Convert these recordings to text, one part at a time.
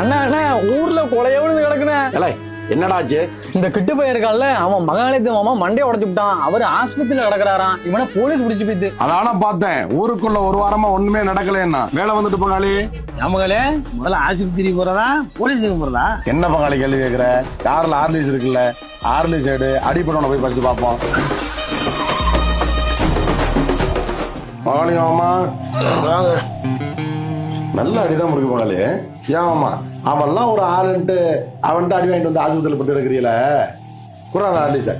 அண்ணா அண்ணா ஊர்ல கொலையோடு கிடக்குனே. என்னடாச்சு? இந்த கிட்டு போயிருக்கான்ல, அவன் மகாலயத்து மாமா மண்டையை உடச்சு விட்டான். அவரு ஆஸ்பத்திரியில கிடக்குறாராம். இவனை போலீஸ் பிடிச்சு போயிட்டு. அதான பார்த்தேன். ஊருக்குள்ள ஒரு வாரமா ஒண்ணுமே நடக்கலன்னா வேலை வந்துட்டு பங்காளி. மகளே முதல்ல ஆஸ்பத்திரி போறதா போலீஸுக்கு போறதா? என்ன பங்காளி கேள்வி கேட்கிற? கார்ல ஆர்லிஸ் இருக்குல்ல, ஆர்லிஸ் சைடு அடிப்படை போய் படிச்சு பார்ப்போம். பங்காளி மாமா நல்ல அடிதான் இருக்கு பங்காளி. ஏமாமா அவன்லாம் ஒரு ஆளுன்ட்டு அவன்ட்டு அடி வாங்கிட்டு வந்து ஆஸ்பத்திரியில் போட்டு எடுக்கிறீல, குறாங்க ஆர்லிஸ.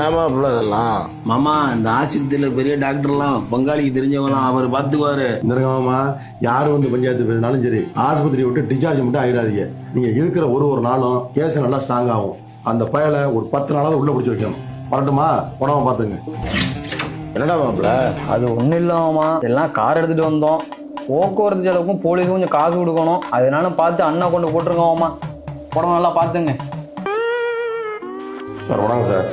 ஏமா இதெல்லாம் மாமா, இந்த ஆஸ்பத்திரியில பெரிய டாக்டர்லாம் பங்காளிக்கு தெரிஞ்சவங்களாம், அவர் பாத்துக்குவாரு. மாமா யாரு வந்து பஞ்சாயத்து பேசினாலும் சரி, ஆஸ்பத்திரி விட்டு டிஸ்சார்ஜ் மட்டும் ஆயிடாதீங்க. நீங்க இருக்கிற ஒரு நாளும் கேஸ் நல்லா ஸ்ட்ராங் ஆகும். அந்த பயலை ஒரு 10 நாளாவது உள்ள பிடிச்சி வைக்கணும். வரட்டுமா? உடம்ப பாத்துங்க. என்னடா மாப்பிள்ள? அது ஒண்ணும் இல்லாமா, எல்லாம் கார் எடுத்துட்டு வந்தோம். போக்குவரத்து செலவுக்கும் போலீஸும் கொஞ்சம் காசு கொடுக்கணும். அதனால பார்த்து அண்ணா கொண்டு போட்டுருங்கம்மா. உடம்பு நல்லா பார்த்துங்க சார். வணக்கம் சார்.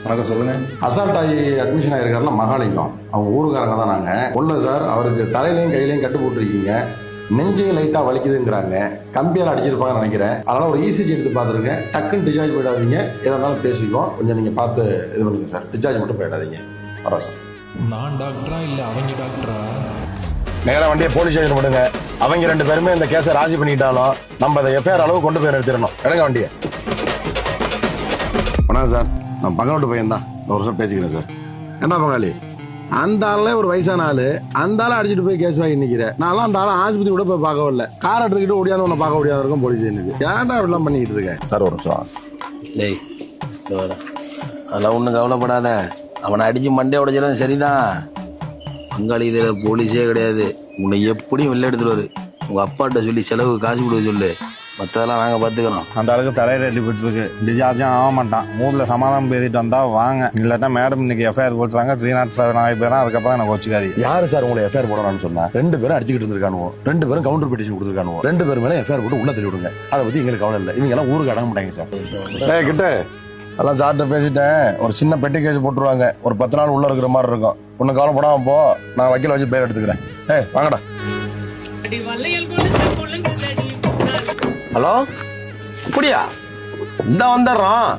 வணக்கம், சொல்லுங்க. அசால்ட் ஆகி அட்மிஷன் ஆயிருக்காருல மகாலிங்கம், அவங்க ஊருக்காரங்க தான். நாங்க ஒண்ணு சார், அவருக்கு தலையிலையும் கையிலையும் கட்டு போட்டுருக்கீங்க. நெஞ்சையும் லைட்டா வலிக்குதுங்கிறாங்க. கம்பியால் அடிச்சிருப்பாங்கன்னு நினைக்கிறேன். அதனால ஒரு இசிஜி எடுத்து பார்த்துருங்க. டக்குன்னு டிஸ்சார்ஜ் போயிடாதீங்க. எதா இருந்தாலும் பேசிக்குவோம். கொஞ்சம் நீங்க பார்த்து இது பண்ணுங்க சார். டிஸ்சார்ஜ் மட்டும் போயிடாதீங்க. வரேன் சார். நான் டாக்டரா இல்ல அவங்க டாக்டரா? நேரம் வண்டியை போலீஸ் ஸ்டேஷன் பண்ணுங்க. அவங்க 2 பேருமே இந்த கேஸை ராசி பண்ணிட்டாலும் நம்ம அதை எஃப்ஐஆர் அளவு கொண்டு போய் எடுத்துடணும். எடுங்க வண்டியை. வணக்கம் சார், நான் பங்காளி பையன் தான். ஒரு வருஷம் பேசிக்கிறேன் சார். என்ன பங்காளி, அந்த ஆளே ஒரு வயசான ஆளு, அந்த ஆளை அடிச்சுட்டு போய் கேஸ் வாங்கி நிற்கிறேன். நான்லாம் அந்த ஆளை ஆஸ்பத்திரி கூட போய் பார்க்க வரல. கார் எடுத்துக்கிட்டு ஓடியாந்து உன்னை பார்க்க முடியாத இருக்கும் போலீஸ் ஸ்டேஷனுக்கு. ஏன்டா இப்படிலாம் பண்ணிக்கிட்டு இருக்கேன் சார்? ஒரு நிமிஷம். டேய் அதெல்லாம் ஒன்றும் கவலைப்படாத. அவனை அடிச்சு மண்டையை உடைச்சாலும் சரிதான். பங்காளி இதில் போலீஸே கிடையாது. உன்னை எப்படியும் வெளில எடுத்துருவாரு. உங்கள் அப்பாட்ட சொல்லி செலவு காசு கொடுக்க சொல்லு. மற்றதெல்லாம் நாங்கள் பார்த்துக்கிறோம். அந்த அளவுக்கு தலையில அடிபட்டுருக்கு. டிஸ்சார்ஜும் ஆக மாட்டான். ஊரில் சமாதானம் பேசிட்டு வந்தா வாங்க, இல்லாட்டா மேடம் இன்னைக்கு எஃப்ஐஆர் போட்டுறாங்க. 307 ஆகி போயிடும். அதுக்கப்புறம் எனக்கு வச்சுக்காது. யாரு சார் உங்களை எஃப்ஐஆர் போடணும்னு சொன்னா? 2 பேரும் அடிச்சுக்கிட்டு இருந்திருக்கானுவோ, 2 பேரும் கவுண்டர் பெட்டிஷன் கொடுத்துருக்கானுவோ. 2 பேர் மேலே எஃப்ஐஆர் போட்டு உள்ள தள்ளி விடுங்க. அதை பத்தி எங்களுக்கு கவலை இல்லை. இவங்க எல்லாம் ஊருக்கு அடங்க மாட்டாங்க சார். கிட்ட அதெல்லாம் சார்ட்ட பேசிட்டேன். ஒரு சின்ன பெட்டி கேஸ் போட்டுருவாங்க. ஒரு 10 நாள் உள்ள இருக்கிற மாதிரி இருக்கும். ஒன்னும் கவலைப்படாம போ. நான் வக்கீல வச்சு பேர் எடுத்துக்கிறேன். வாங்கடா. ஹலோ, அப்படியா? இந்த வந்துடுறோம்.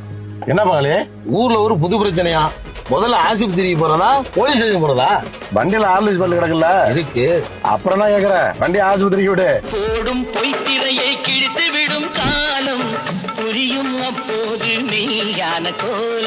என்ன பங்காளி? ஊர்ல ஒரு புது பிரச்சனையா? முதல்ல ஆஸ்பத்திரிக்கு போறதா போலீஸ் ஸ்டேஷன் போறதா? வண்டியில ஆர்லிஸ் பல்லு கிடக்குல்ல இருக்கு. அப்புறம் நான் கேக்குறேன், வண்டி ஆஸ்பத்திரிக்கு விடு. போடும் பொய்த்திரையை கிழித்து விடும் காலம் புரியும் அப்போது மெய்யான கோலம்.